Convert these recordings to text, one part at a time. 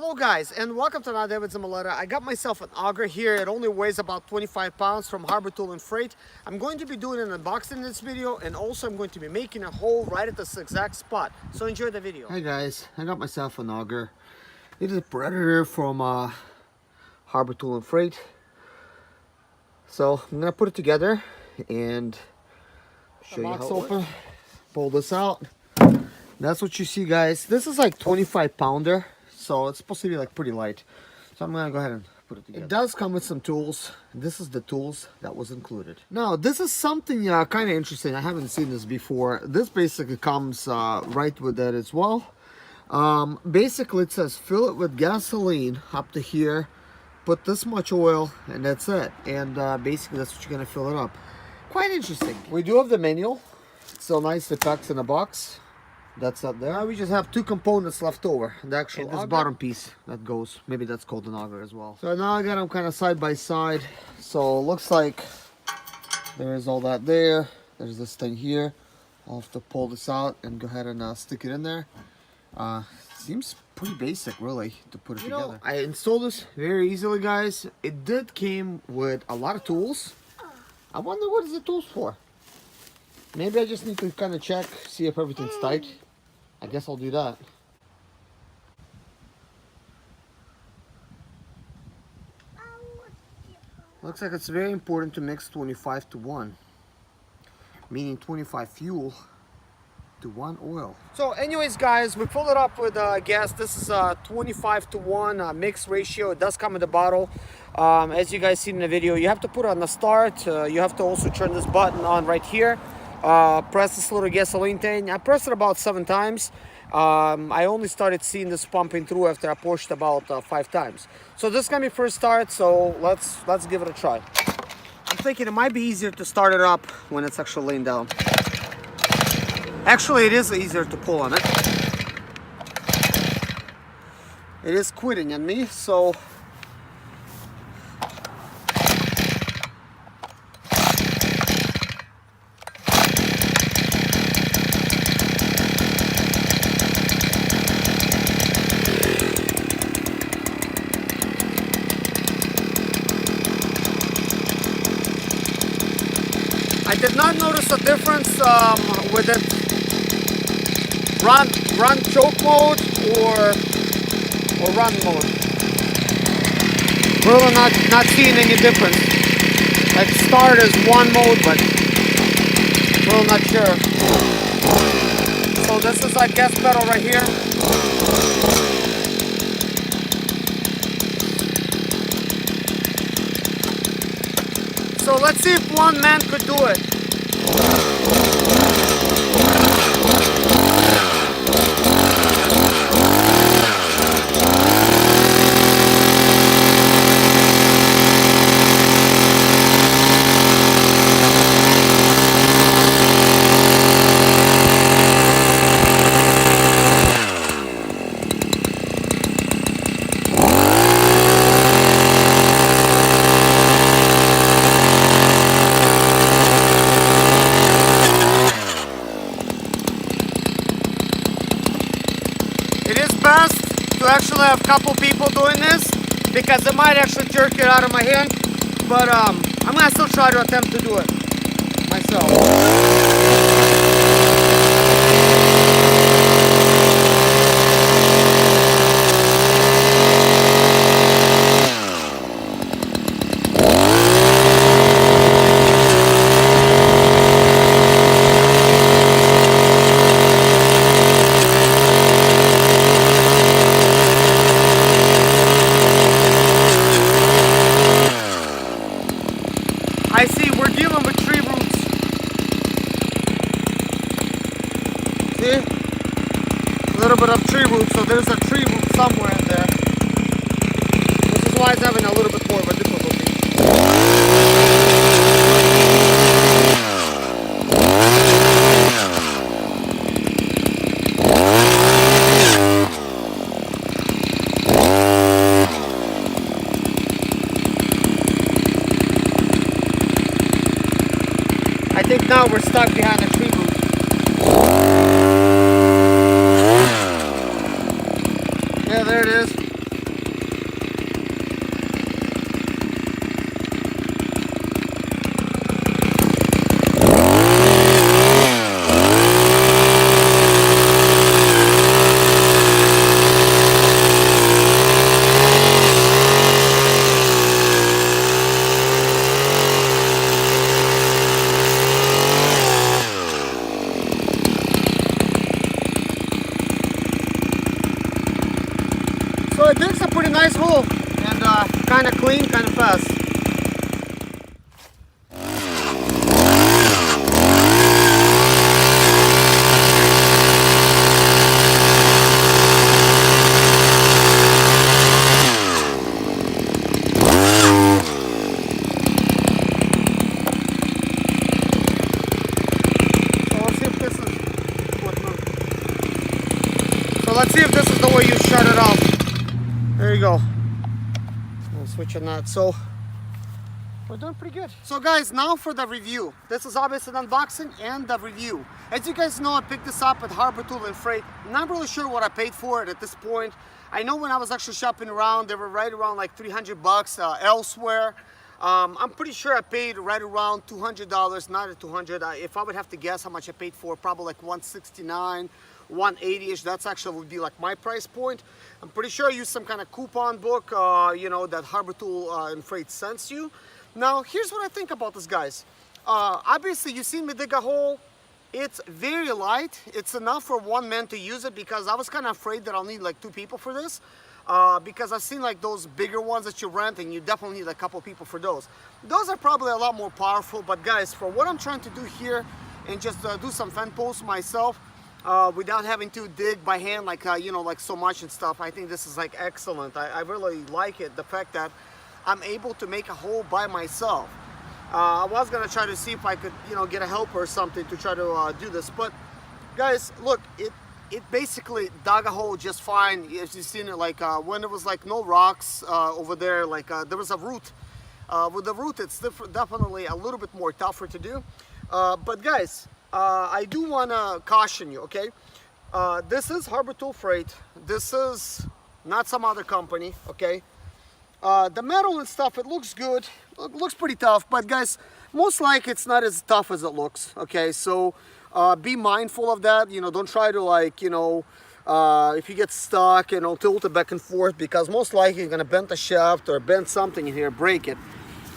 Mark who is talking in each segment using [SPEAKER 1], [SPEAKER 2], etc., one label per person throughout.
[SPEAKER 1] Hello guys, and welcome to another day with Zimaleta. I got myself an auger here. It only weighs about 25 pounds from Harbor Tool and Freight. I'm going to be doing an unboxing in this video, and also I'm going to be making a hole right at this exact spot. So enjoy the video.
[SPEAKER 2] Hey guys, I got myself an auger. It is a Predator from Harbor Tool and Freight. So I'm gonna put it together and show you how it works. Pull this out. That's what you see, guys. This is like 25 pounder, so it's supposed to be like pretty light. So I'm gonna go ahead and put it together. It does come with some tools. This is the tools that was included. Now this is something kind of interesting. I haven't seen this before. This basically comes right with that as well. Basically it says fill it with gasoline up to here, put this much oil, and that's it. And basically that's what you're gonna fill it up. Quite interesting. We do have the manual. It's so nice, the packs in a box. That's up there. Now we just have two components left over. The actual this bottom piece that goes. Maybe that's called an auger as well. So now I got them kind of side by side. So it looks like there is all that there. There's this thing here. I'll have to pull this out and go ahead and stick it in there. Seems pretty basic, really, to put it together. I installed this very easily, guys. It did came with a lot of tools. I wonder what is the tools for. Maybe I just need to kind of check, see if everything's tight. I guess I'll do that. Looks like it's very important to mix 25 to 1. Meaning 25 fuel to 1 oil.
[SPEAKER 1] So anyways guys, we filled it up with gas. This is a 25 to 1 mix ratio. It does come in the bottle. As you guys see in the video, you have to put it on the start. You have to also turn this button on right here. Press this little gasoline tank. I pressed it about 7 times. I only started seeing this pumping through after I pushed about 5 times. So this is gonna be first start, so let's give it a try. I'm thinking it might be easier to start it up when it's actually laying down. Actually, it is easier to pull on it. It is quitting on me, so I did not notice a difference with it run choke mode or run mode. Really not seeing any difference. Like start is one mode, but really not sure. So this is like gas pedal right here. So let's see if one man could do it. Best to actually have a couple people doing this because it might actually jerk it out of my hand, but I'm gonna still try to attempt to do it myself. I see we're dealing with tree roots. See? A little bit of tree roots, so there's a tree root somewhere in there. This is why it's having a little bit more of a difficulty. I think now we're stuck behind a tree root. Yeah, there it is. nice hole and kind of clean, kind of fast. So let's see if this is the way you shut it off. There you go. We'll switch on that. So we're doing pretty good. So guys, now for the review. This is obviously an unboxing and the review. As you guys know, I picked this up at Harbor Tool and Freight. Not really sure what I paid for it at this point. I know when I was actually shopping around, they were right around like 300 bucks elsewhere. I'm pretty sure I paid right around $200, not at 200. If I would have to guess how much I paid for, probably like 169, 180-ish. That's actually would be like my price point. I'm pretty sure I used some kind of coupon book, you know, that Harbor Tool and Freight sends you. Now, here's what I think about this, guys. Obviously, you've seen me dig a hole. It's very light. It's enough for one man to use it because I was kind of afraid that I'll need like 2 people for this. Because I've seen like those bigger ones that you rent and you definitely need a couple people for those. Those are probably a lot more powerful, but guys, for what I'm trying to do here and just do some fence posts myself without having to dig by hand like, you know, like so much and stuff, I think this is like excellent. I really like it, the fact that I'm able to make a hole by myself. I was gonna try to see if I could, you know, get a helper or something to try to do this, but guys, look, it basically dug a hole just fine. As you've seen it, like when there was like no rocks over there, like there was a root. With the root, it's definitely a little bit more tougher to do. But guys, I do want to caution you, okay? This is Harbor Tool Freight. This is not some other company, okay? The metal and stuff, it looks good. It looks pretty tough, but guys, most likely it's not as tough as it looks, okay? So be mindful of that. You know, don't try to like, you know, if you get stuck, you know, tilt it back and forth, because most likely you're gonna bend the shaft or bend something in here, break it.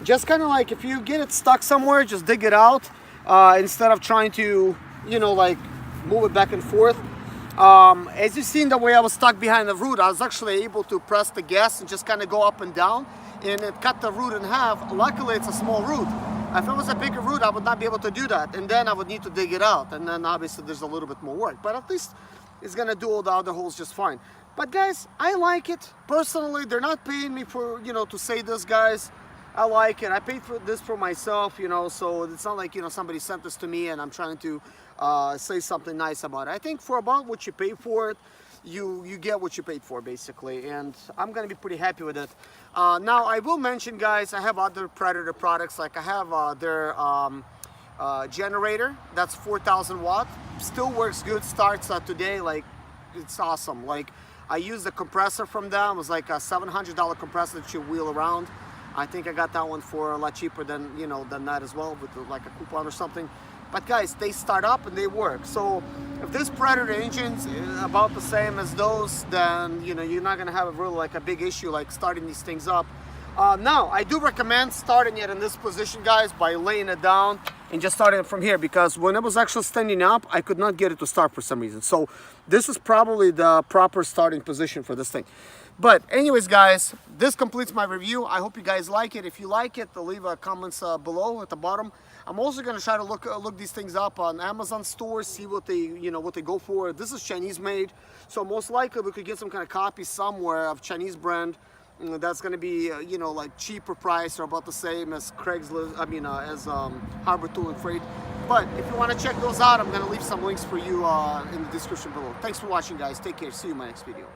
[SPEAKER 1] Just kind of like if you get it stuck somewhere, just dig it out instead of trying to, you know, like move it back and forth. As you've seen the way I was stuck behind the root, I was actually able to press the gas and just kind of go up and down, and it cut the root in half. Luckily, it's a small root. If it was a bigger root, I would not be able to do that, and then I would need to dig it out, and then obviously there's a little bit more work, but at least it's gonna do all the other holes just fine. But guys, I like it personally. They're not paying me for, you know, to say this, guys. I like it. I paid for this for myself, you know, so it's not like, you know, somebody sent this to me and I'm trying to say something nice about it. I think for about what you pay for it, you get what you paid for, basically, and I'm gonna be pretty happy with it. Now, I will mention, guys, I have other Predator products. Like I have their generator that's 4,000 watt, still works good, starts today. Like, it's awesome. Like, I used the compressor from them. It was like a $700 compressor that you wheel around. I think I got that one for a lot cheaper than, you know, than that as well, with like a coupon or something. But guys, they start up and they work. So if this Predator engine's about the same as those, then, you know, you're not gonna have a really like a big issue like starting these things up. Now, I do recommend starting it in this position, guys, by laying it down and just starting it from here, because when it was actually standing up, I could not get it to start for some reason. So this is probably the proper starting position for this thing. But anyways, guys, this completes my review. I hope you guys like it. If you like it, leave a comments below at the bottom. I'm also going to try to look these things up on Amazon stores, see what they, you know, what they go for. This is Chinese made, so most likely we could get some kind of copy somewhere of Chinese brand that's going to be, you know, like cheaper price or about the same as Craigslist. I mean, as Harbor Tool and Freight. But if you want to check those out, I'm going to leave some links for you in the description below. Thanks for watching, guys. Take care. See you in my next video.